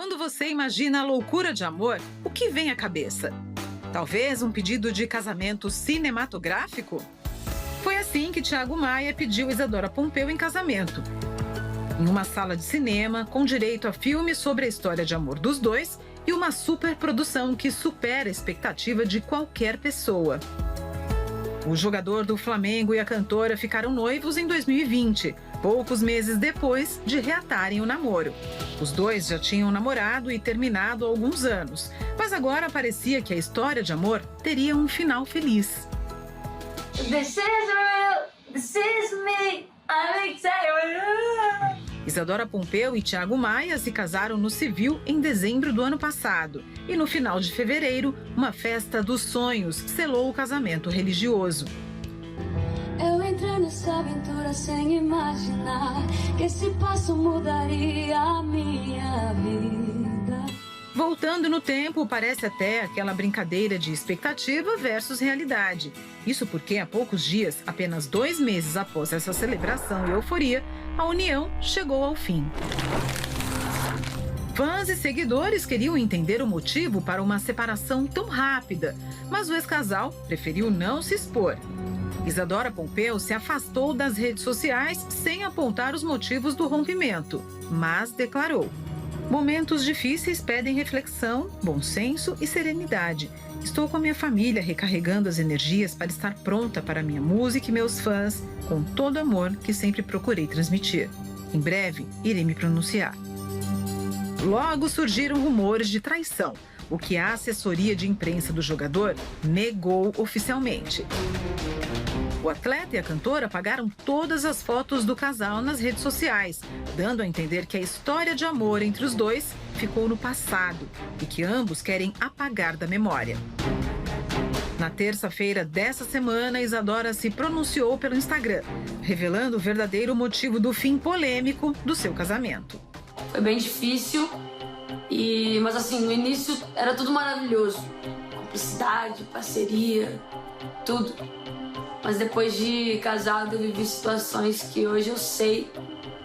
Quando você imagina a loucura de amor, o que vem à cabeça? Talvez um pedido de casamento cinematográfico? Foi assim que Thiago Maia pediu Isadora Pompeu em casamento. Em uma sala de cinema, com direito a filme sobre a história de amor dos dois e uma superprodução que supera a expectativa de qualquer pessoa. O jogador do Flamengo e a cantora ficaram noivos em 2020, poucos meses depois de reatarem o namoro. Os dois já tinham namorado e terminado há alguns anos, mas agora parecia que a história de amor teria um final feliz. This is real, this is me, I'm excited. Isadora Pompeu e Thiago Maia se casaram no civil em dezembro do ano passado. E no final de fevereiro, uma festa dos sonhos selou o casamento religioso. Eu entrei nessa aventura sem imaginar que esse passo mudaria a minha vida. Voltando no tempo, parece até aquela brincadeira de expectativa versus realidade. Isso porque há poucos dias, apenas 2 meses após essa celebração e euforia, a união chegou ao fim. Fãs e seguidores queriam entender o motivo para uma separação tão rápida, mas o ex-casal preferiu não se expor. Isadora Pompeu se afastou das redes sociais sem apontar os motivos do rompimento, mas declarou: "Momentos difíceis pedem reflexão, bom senso e serenidade. Estou com a minha família recarregando as energias para estar pronta para minha música e meus fãs, com todo o amor que sempre procurei transmitir. Em breve, irei me pronunciar." Logo surgiram rumores de traição, o que a assessoria de imprensa do jogador negou oficialmente. O atleta e a cantora apagaram todas as fotos do casal nas redes sociais, dando a entender que a história de amor entre os dois ficou no passado e que ambos querem apagar da memória. Na terça-feira dessa semana, Isadora se pronunciou pelo Instagram, revelando o verdadeiro motivo do fim polêmico do seu casamento. Foi bem difícil, mas assim, no início era tudo maravilhoso. Cumplicidade, parceria, tudo. Mas depois de casado, eu vivi situações que hoje eu sei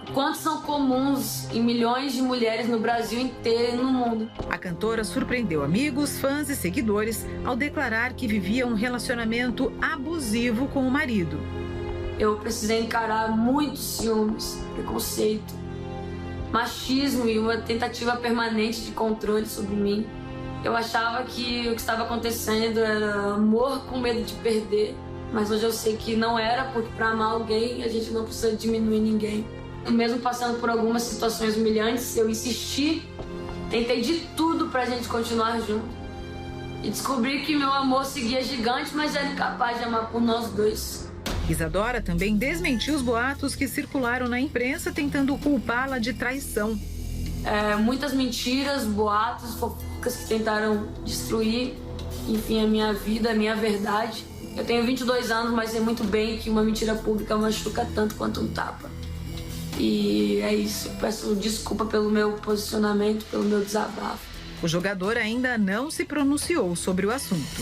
o quanto são comuns em milhões de mulheres no Brasil inteiro e no mundo. A cantora surpreendeu amigos, fãs e seguidores ao declarar que vivia um relacionamento abusivo com o marido. Eu precisei encarar muitos ciúmes, preconceito, machismo e uma tentativa permanente de controle sobre mim. Eu achava que o que estava acontecendo era amor com medo de perder. Mas hoje eu sei que não era, porque para amar alguém a gente não precisa diminuir ninguém. E mesmo passando por algumas situações humilhantes, eu insisti, tentei de tudo pra gente continuar junto. E descobri que meu amor seguia gigante, mas era incapaz de amar por nós dois. Isadora também desmentiu os boatos que circularam na imprensa tentando culpá-la de traição. Muitas mentiras, boatos, fofocas que tentaram destruir, enfim, a minha vida, a minha verdade. Eu tenho 22 anos, mas sei muito bem que uma mentira pública machuca tanto quanto um tapa. E é isso. Peço desculpa pelo meu posicionamento, pelo meu desabafo. O jogador ainda não se pronunciou sobre o assunto.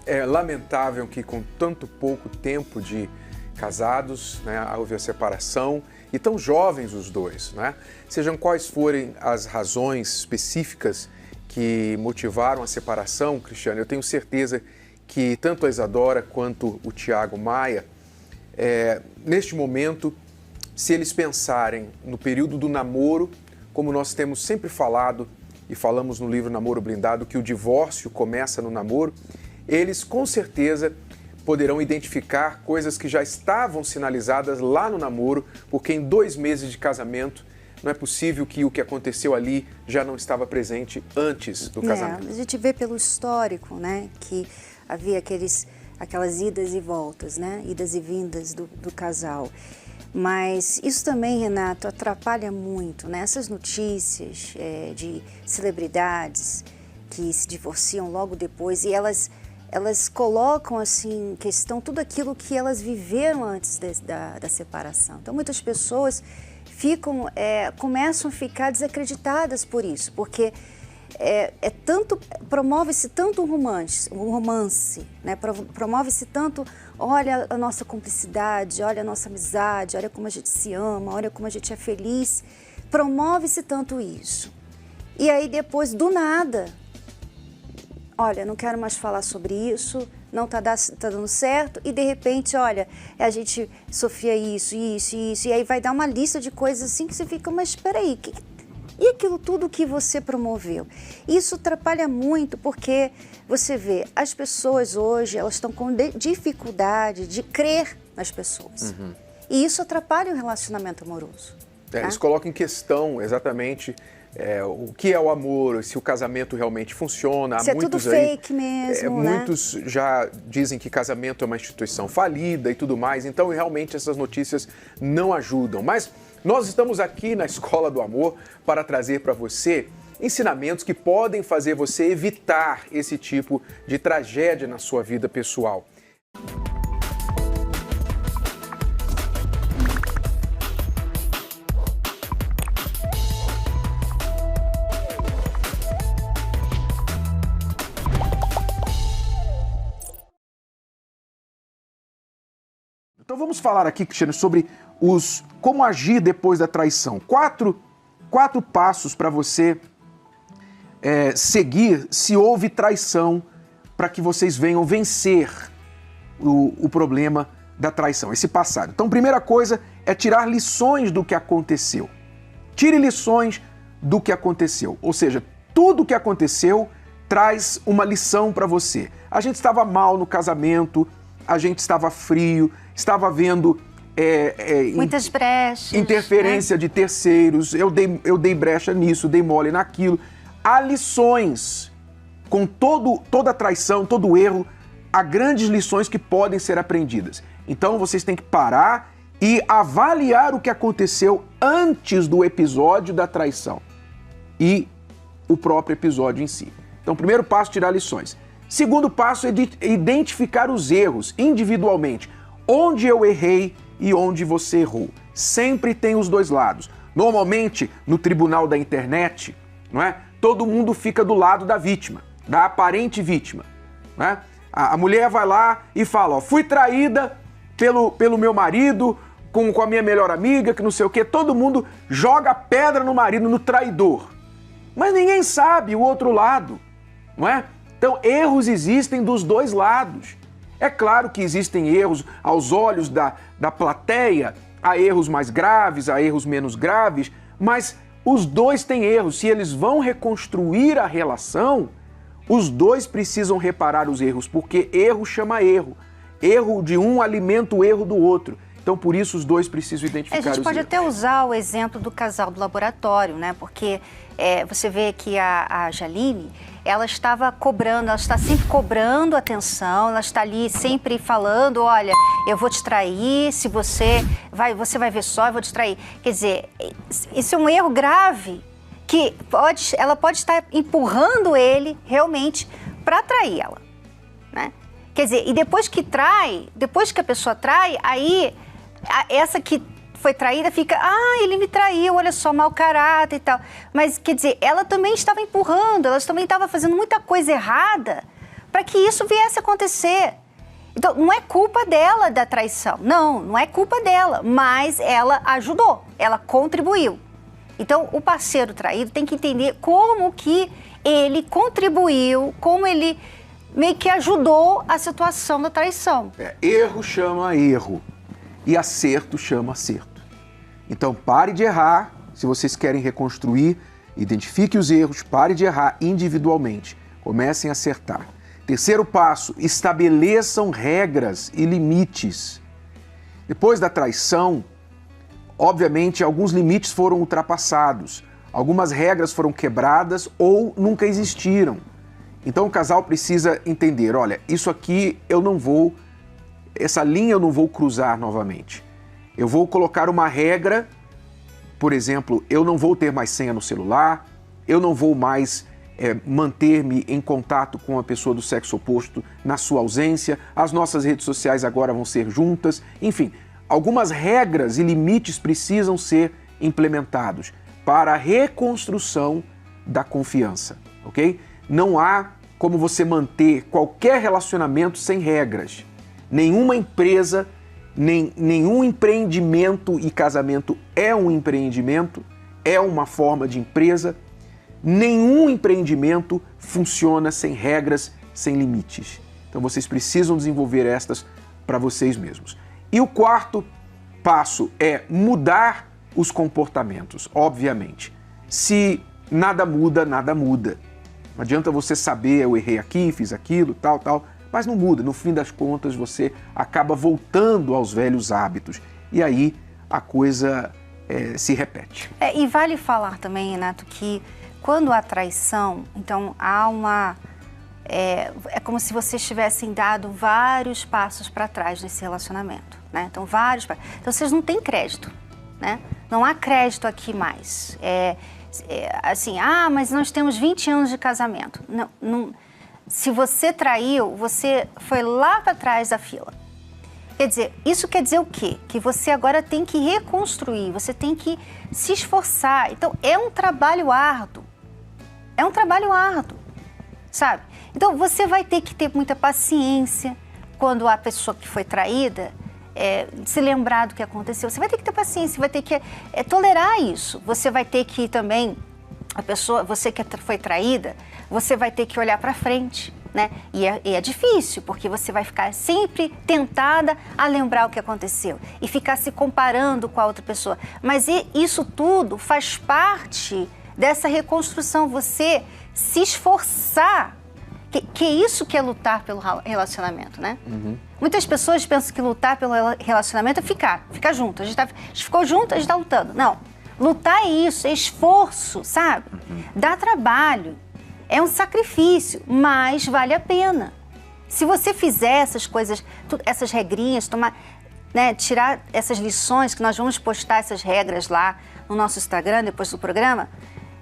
É lamentável que com tanto pouco tempo de casados, né, houve a separação, e tão jovens os dois, né? Sejam quais forem as razões específicas que motivaram a separação, Cristiano, eu tenho certeza que tanto a Isadora quanto o Thiago Maia, neste momento, se eles pensarem no período do namoro, como nós temos sempre falado e falamos no livro Namoro Blindado, que o divórcio começa no namoro, eles com certeza poderão identificar coisas que já estavam sinalizadas lá no namoro, porque em 2 meses de casamento não é possível que o que aconteceu ali já não estava presente antes do casamento. A gente vê pelo histórico, né, que havia aquelas idas e voltas, né? Idas e vindas do casal. Mas isso também, Renato, atrapalha muito, né? Essas notícias de celebridades que se divorciam logo depois e elas colocam assim, em questão tudo aquilo que elas viveram antes da separação. Então, muitas pessoas começam a ficar desacreditadas por isso, porque promove-se tanto um romance, né? Promove-se tanto, olha a nossa cumplicidade, olha a nossa amizade, olha como a gente se ama, olha como a gente é feliz, promove-se tanto isso. E aí depois, do nada, olha, não quero mais falar sobre isso, não tá dando certo, e de repente, olha, a gente sofria isso, e aí vai dar uma lista de coisas assim que você fica, mas espera aí, e aquilo tudo que você promoveu? Isso atrapalha muito, porque você vê, as pessoas hoje, elas estão com dificuldade de crer nas pessoas. E isso atrapalha o relacionamento amoroso. Tá? Eles colocam em questão exatamente o que é o amor, se o casamento realmente funciona. Se é tudo fake mesmo, né? Muitos já dizem que casamento é uma instituição falida e tudo mais, então realmente essas notícias não ajudam. Mas nós estamos aqui na Escola do Amor para trazer para você ensinamentos que podem fazer você evitar esse tipo de tragédia na sua vida pessoal. Então vamos falar aqui, Cristiano, sobre como agir depois da traição. Quatro passos para você seguir se houve traição, para que vocês venham vencer o problema da traição, esse passado. Então, primeira coisa é tirar lições do que aconteceu. Tire lições do que aconteceu. Ou seja, tudo o que aconteceu traz uma lição para você. A gente estava mal no casamento, a gente estava frio, estava vendo muitas brechas, interferência de terceiros, eu dei brecha nisso, dei mole naquilo. Há lições, com toda traição, todo erro, há grandes lições que podem ser aprendidas. Então vocês têm que parar e avaliar o que aconteceu antes do episódio da traição e o próprio episódio em si. Então, primeiro passo, tirar lições. Segundo passo é identificar os erros individualmente. Onde eu errei e onde você errou. Sempre tem os dois lados. Normalmente, no tribunal da internet, não é? Todo mundo fica do lado da vítima, da aparente vítima. Não é? A mulher vai lá e fala, ó, fui traída pelo meu marido, com a minha melhor amiga, que não sei o quê. Todo mundo joga pedra no marido, no traidor. Mas ninguém sabe o outro lado, não é? Então, erros existem dos dois lados. É claro que existem erros aos olhos da plateia, há erros mais graves, há erros menos graves, mas os dois têm erros. Se eles vão reconstruir a relação, os dois precisam reparar os erros, porque erro chama erro. Erro de um alimenta o erro do outro. Então, por isso, os dois precisam identificar os erros. A gente pode até usar o exemplo do casal do laboratório, né? Porque você vê que a Jaline, ela estava cobrando, ela está sempre cobrando atenção, ela está ali sempre falando, olha, eu vou te trair, se você vai ver só, eu vou te trair. Quer dizer, isso é um erro grave, que ela pode estar empurrando ele realmente para trair ela, né? Quer dizer, e depois que a pessoa trai, aí essa que foi traída fica, ele me traiu, olha só, mau caráter e tal. Mas, quer dizer, ela também estava empurrando, ela também estava fazendo muita coisa errada para que isso viesse a acontecer. Então, não é culpa dela da traição, não é culpa dela, mas ela ajudou, ela contribuiu. Então, o parceiro traído tem que entender como que ele contribuiu, como ele meio que ajudou a situação da traição. Erro chama erro e acerto chama acerto. Então pare de errar, se vocês querem reconstruir, identifique os erros, pare de errar individualmente, comecem a acertar. Terceiro passo, estabeleçam regras e limites. Depois da traição, obviamente alguns limites foram ultrapassados, algumas regras foram quebradas ou nunca existiram. Então o casal precisa entender, olha, isso aqui essa linha eu não vou cruzar novamente. Eu vou colocar uma regra, por exemplo, eu não vou ter mais senha no celular, eu não vou mais manter-me em contato com a pessoa do sexo oposto na sua ausência, as nossas redes sociais agora vão ser juntas, enfim, algumas regras e limites precisam ser implementados para a reconstrução da confiança, ok? Não há como você manter qualquer relacionamento sem regras. Nenhuma empresa, nenhum empreendimento, e casamento é um empreendimento, é uma forma de empresa. Nenhum empreendimento funciona sem regras, sem limites. Então vocês precisam desenvolver estas para vocês mesmos. E o quarto passo é mudar os comportamentos, obviamente. Se nada muda, nada muda. Não adianta você saber, eu errei aqui, fiz aquilo, tal, mas não muda. No fim das contas, você acaba voltando aos velhos hábitos. E aí a coisa se repete. E vale falar também, Renato, que quando há traição, então há uma... É como se vocês tivessem dado vários passos para trás nesse relacionamento, né? Então, Então, vocês não têm crédito, né? Não há crédito aqui mais. Assim, mas nós temos 20 anos de casamento. Não, se você traiu, você foi lá para trás da fila. Quer dizer, isso quer dizer o quê? Que você agora tem que reconstruir, você tem que se esforçar. Então, é um trabalho árduo. É um trabalho árduo, sabe? Então, você vai ter que ter muita paciência quando a pessoa que foi traída se lembrar do que aconteceu. Você vai ter que ter paciência, vai ter que tolerar isso. Você vai ter que também, você que foi traída, você vai ter que olhar para frente, né? E é difícil, porque você vai ficar sempre tentada a lembrar o que aconteceu e ficar se comparando com a outra pessoa. Mas isso tudo faz parte dessa reconstrução, você se esforçar. Que isso que é lutar pelo relacionamento, né? Uhum. Muitas pessoas pensam que lutar pelo relacionamento é ficar junto. A gente ficou junto, a gente está lutando. Não, lutar é isso, é esforço, sabe? Uhum. Dá trabalho, é um sacrifício, mas vale a pena. Se você fizer essas coisas, essas regrinhas, tirar essas lições, que nós vamos postar essas regras lá no nosso Instagram, depois do programa,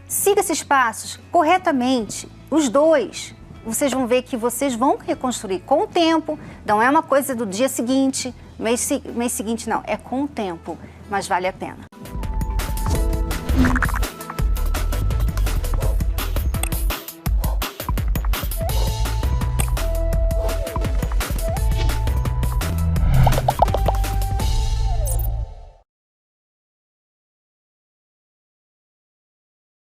siga esses passos corretamente, os dois. Vocês vão ver que vocês vão reconstruir com o tempo, não é uma coisa do dia seguinte, mês seguinte não, é com o tempo, mas vale a pena.